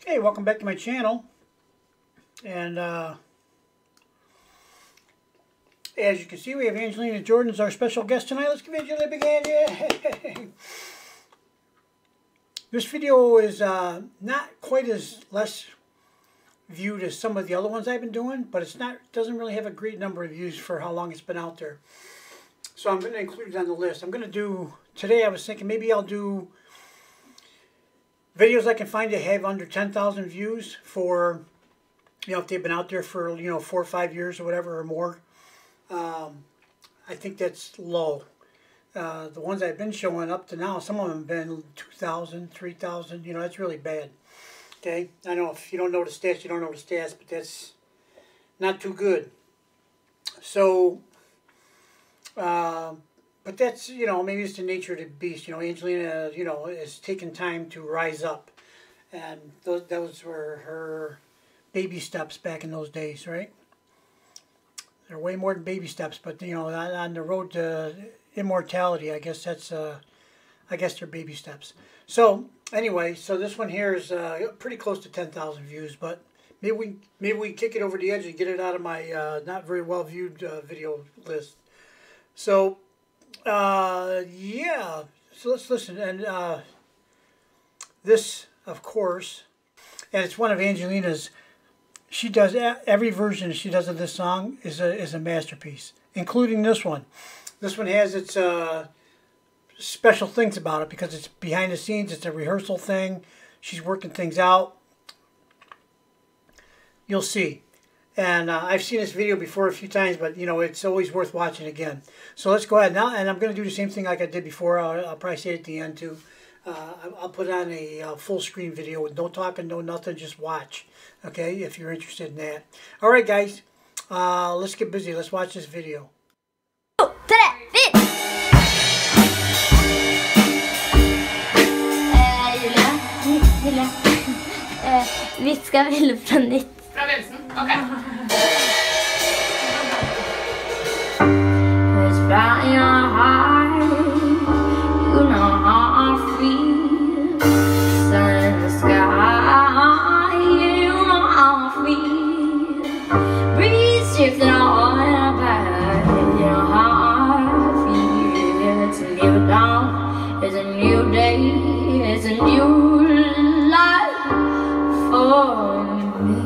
Hey, welcome back to my channel. And as you can see, we have Angelina Jordan as our special guest tonight. Let's give Angelina a big hand. Yay! This video is not quite as less viewed as some of the other ones I've been doing, but it doesn't really have a great number of views for how long it's been out there. So I'm going to include it on the list. I'm going to do, today I was thinking maybe I'll do videos I can find that have under 10,000 views for, you know, if they've been out there for, 4 or 5 years or whatever or more. I think that's low. The ones I've been showing up to now, some of them have been 2,000, 3,000, that's really bad. Okay, I know if you don't know the stats, you don't know the stats, but that's not too good. So, but that's, maybe it's the nature of the beast. Angelina, is taking time to rise up. And those were her baby steps back in those days, right? They're way more than baby steps, but, on the road to immortality, I guess that's, I guess they're baby steps. So, anyway, so this one here is pretty close to 10,000 views, but maybe we kick it over the edge and get it out of my not very well viewed video list. So, yeah, so let's listen. And this, of course, and it's one of Angelina's, she does, every version she does of this song is a masterpiece, including this one. This one has its special things about it because it's behind the scenes, it's a rehearsal thing, she's working things out. You'll see. And I've seen this video before a few times, but, it's always worth watching again. So let's go ahead now, and I'm going to do the same thing like I did before. I'll probably say it at the end, too. I'll put on a full screen video with no talking, no nothing, just watch. Okay, if you're interested in that. All right, guys, let's get busy. Let's watch this video. Vi ska väl från nytt. Från Vilsen? Okej. It's by your heart, you know how I feel. Sun in the sky, you know how I feel. Breeze drifting on by, you know how I feel. It's a new dawn, it's a new day, it's a new life for me.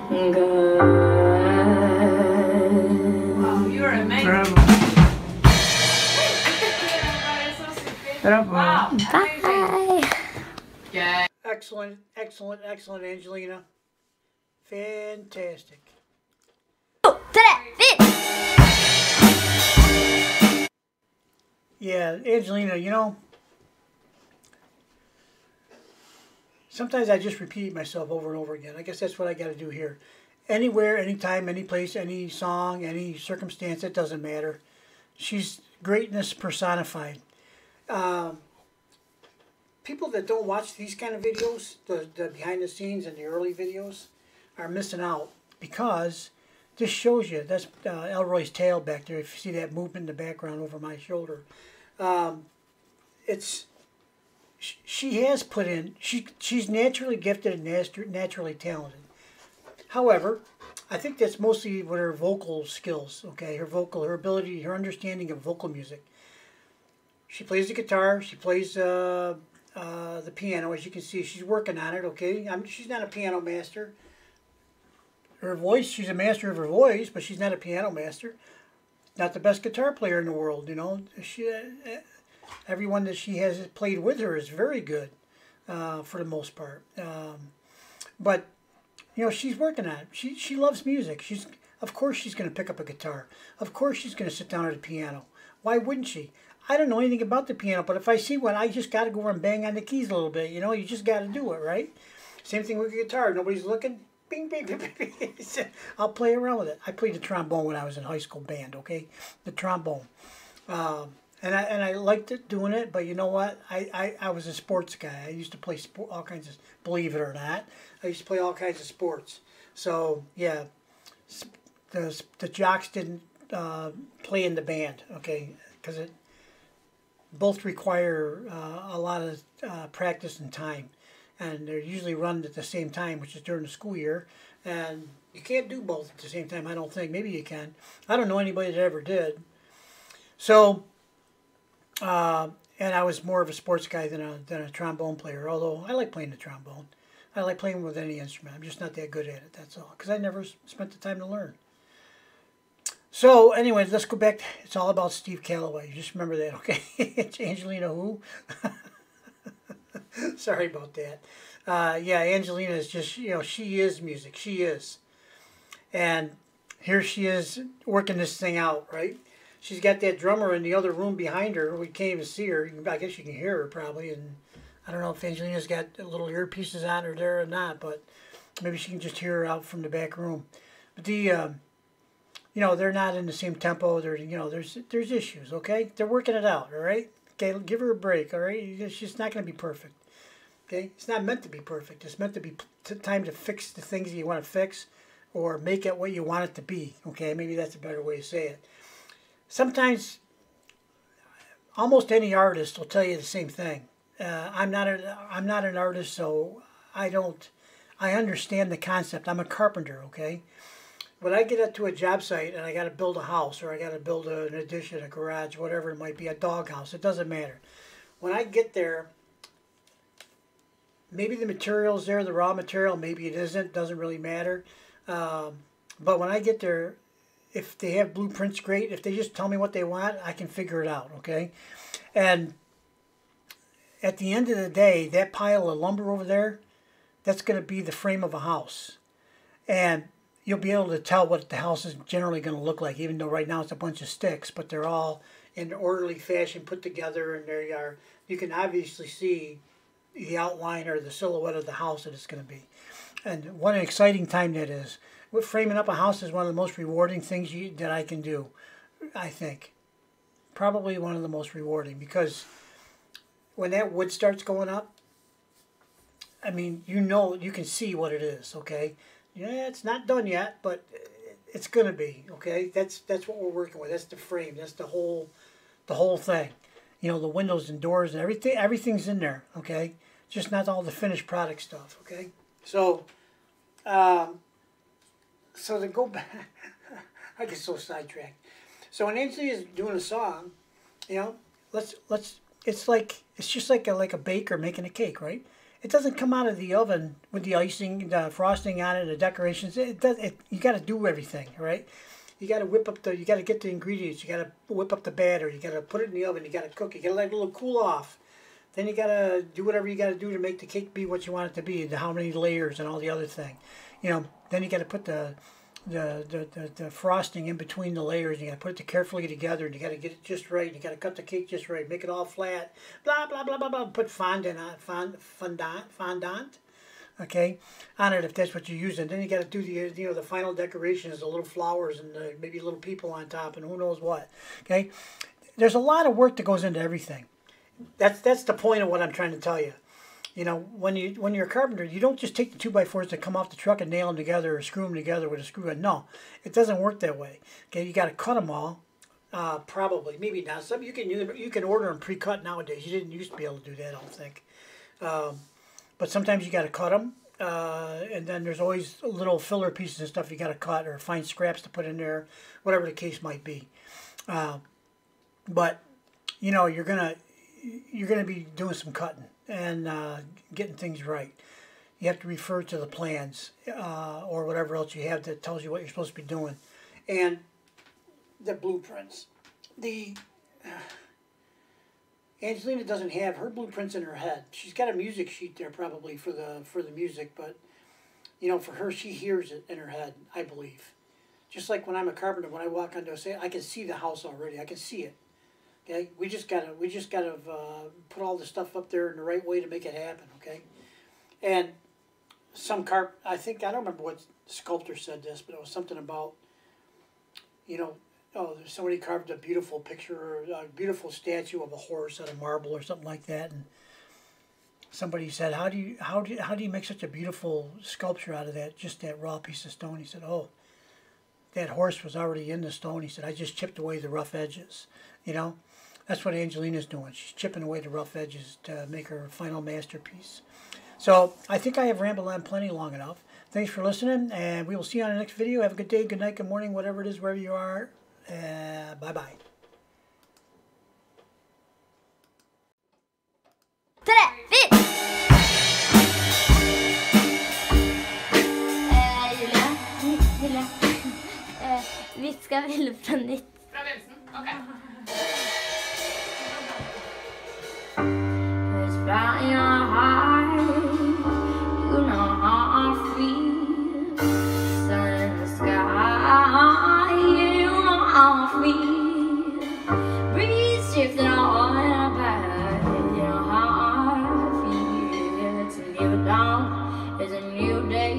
good. Wow, you are amazing. Bravo. Bravo. Wow, amazing. Bye. Yeah. Excellent, excellent, excellent, Angelina. Fantastic. Oh, to that fit. Yeah, Angelina, you know, sometimes I just repeat myself over and over again. I guess that's what I got to do here. Anywhere, anytime, any place, any song, any circumstance, it doesn't matter. She's greatness personified. People that don't watch these kind of videos, the behind the scenes and the early videos, are missing out, because this shows you, that's Elroy's tail back there. If you see that movement in the background over my shoulder, she has put in, she's naturally gifted and naturally talented. However, I think that's mostly with her vocal skills, okay, her ability, her understanding of vocal music. She plays the guitar, she plays the piano, as you can see. She's working on it, okay. She's not a piano master. Her voice, she's a master of her voice, but she's not a piano master. Not the best guitar player in the world, you know. Everyone that she has played with her is very good, for the most part. But you know, she's working on it. She loves music. Of course she's going to pick up a guitar. Of course she's going to sit down at a piano. Why wouldn't she? I don't know anything about the piano, but if I see one, I just got to go over and bang on the keys a little bit. You know, you just got to do it, right? Same thing with the guitar. Nobody's looking. Bing, bing, bing, bing, bing. I'll play around with it. I played the trombone when I was in high school band, okay? The trombone. And I liked it, doing it, but you know what? I was a sports guy. I used to play all kinds of, believe it or not, I used to play all kinds of sports. So, yeah, the jocks didn't play in the band, okay? Because it both require a lot of practice and time. And they're usually run at the same time, which is during the school year. And you can't do both at the same time, I don't think. Maybe you can. I don't know anybody that ever did. So, and I was more of a sports guy than a trombone player, although I like playing the trombone. I like playing with any instrument. I'm just not that good at it, that's all. Because I never spent the time to learn. So, anyways, let's go back. It's all about Steve Callaway. Just remember that, okay? It's Angelina who? Sorry about that. Yeah, Angelina is just, you know, she is music. She is. And here she is working this thing out, right? She's got that drummer in the other room behind her. We can't even see her. I guess you can hear her probably. And I don't know if Angelina's got little earpieces on her there or not, but maybe she can just hear her out from the back room. But you know, they're not in the same tempo. You know, there's issues, okay? They're working it out, all right? Okay, give her a break, all right? It's just not going to be perfect, okay? It's not meant to be perfect. It's meant to be time to fix the things that you want to fix, or make it what you want it to be, okay? Maybe that's a better way to say it. Sometimes, almost any artist will tell you the same thing. I'm not an artist, so I understand the concept. I'm a carpenter, okay? When I get up to a job site and I got to build a house, or I got to build an addition, a garage, whatever it might be, a doghouse, it doesn't matter. When I get there, maybe the material's there, the raw material, maybe it isn't, doesn't really matter. But when I get there, if they have blueprints, great. If they just tell me what they want, I can figure it out, okay? And at the end of the day, that pile of lumber over there, that's going to be the frame of a house. And you'll be able to tell what the house is generally going to look like, even though right now it's a bunch of sticks, but they're all in an orderly fashion put together, and there you are. You can obviously see the outline or the silhouette of the house that it's going to be. And what an exciting time that is. Framing up a house is one of the most rewarding things that I can do, I think. Probably one of the most rewarding, because when that wood starts going up, I mean, you know, you can see what it is, okay? Yeah, it's not done yet, but it's going to be, okay? That's what we're working with. That's the frame. That's the whole thing. You know, the windows and doors and everything's in there, okay? Just not all the finished product stuff, okay? So, so to go back, I get so sidetracked. So when Angelina is doing a song, you know, it's just like a baker making a cake, right? it doesn't come out of the oven with the icing, the frosting on it, the decorations. You got to do everything, right? You got to you got to get the ingredients. You got to whip up the batter. You got to put it in the oven. You got to cook. You got to let it a little cool off. Then you got to do whatever you got to do to make the cake be what you want it to be. How many layers and all the other thing. You know, then you got to put the frosting in between the layers. You got to put it carefully together, and you got to get it just right. You got to cut the cake just right, make it all flat. Blah blah blah blah blah. Put fondant, okay, on it if that's what you're using. Then you got to do the final decorations, the little flowers and maybe little people on top and who knows what. Okay, there's a lot of work that goes into everything. That's the point of what I'm trying to tell you. You know, when you're a carpenter, you don't just take the 2x4s that come off the truck and nail them together or screw them together with a screw gun. No, it doesn't work that way. Okay, you got to cut them all. Probably, maybe not. Some you can order them pre-cut nowadays. You didn't used to be able to do that, I don't think. But sometimes you got to cut them, and then there's always little filler pieces and stuff you got to cut or find scraps to put in there, whatever the case might be. But you know, you're gonna be doing some cutting and getting things right. You have to refer to the plans or whatever else you have that tells you what you're supposed to be doing, and the blueprints. Angelina doesn't have her blueprints in her head. She's got a music sheet there probably for the music, but you know, for her, she hears it in her head, I believe. Just like when I'm a carpenter, when I walk onto a set, I can see the house already. I can see it. Okay, we just gotta put all the stuff up there in the right way to make it happen. Okay, and I don't remember what sculptor said this, but it was something about, you know, somebody carved a beautiful picture or a beautiful statue of a horse out of marble or something like that, and somebody said, how do you make such a beautiful sculpture out of that, just that raw piece of stone? He said, oh, that horse was already in the stone. He said, I just chipped away the rough edges. You know, that's what Angelina's doing. She's chipping away the rough edges to make her final masterpiece. So I think I have rambled on plenty long enough. Thanks for listening, and we will see you on the next video. Have a good day, good night, good morning, whatever it is, wherever you are. Bye-bye. 3, 4. Julia. Viska briller fra nytt. Fra begynnelsen? Ok. Cause flying high, you know how I feel. Sun in the sky, you know how I feel. Breeze drifting on my back, you know how I feel. It's a new dawn, it's a new day,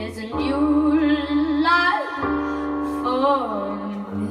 it's a new life for me.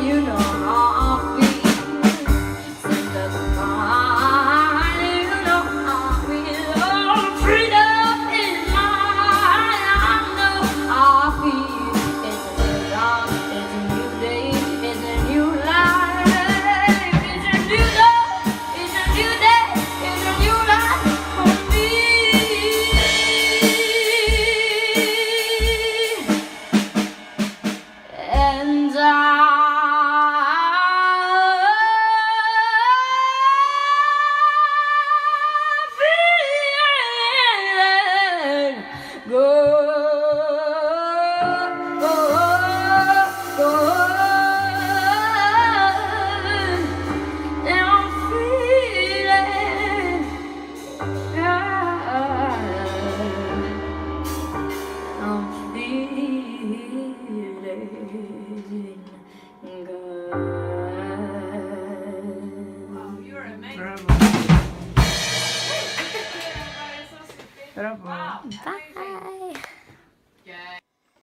You Bye.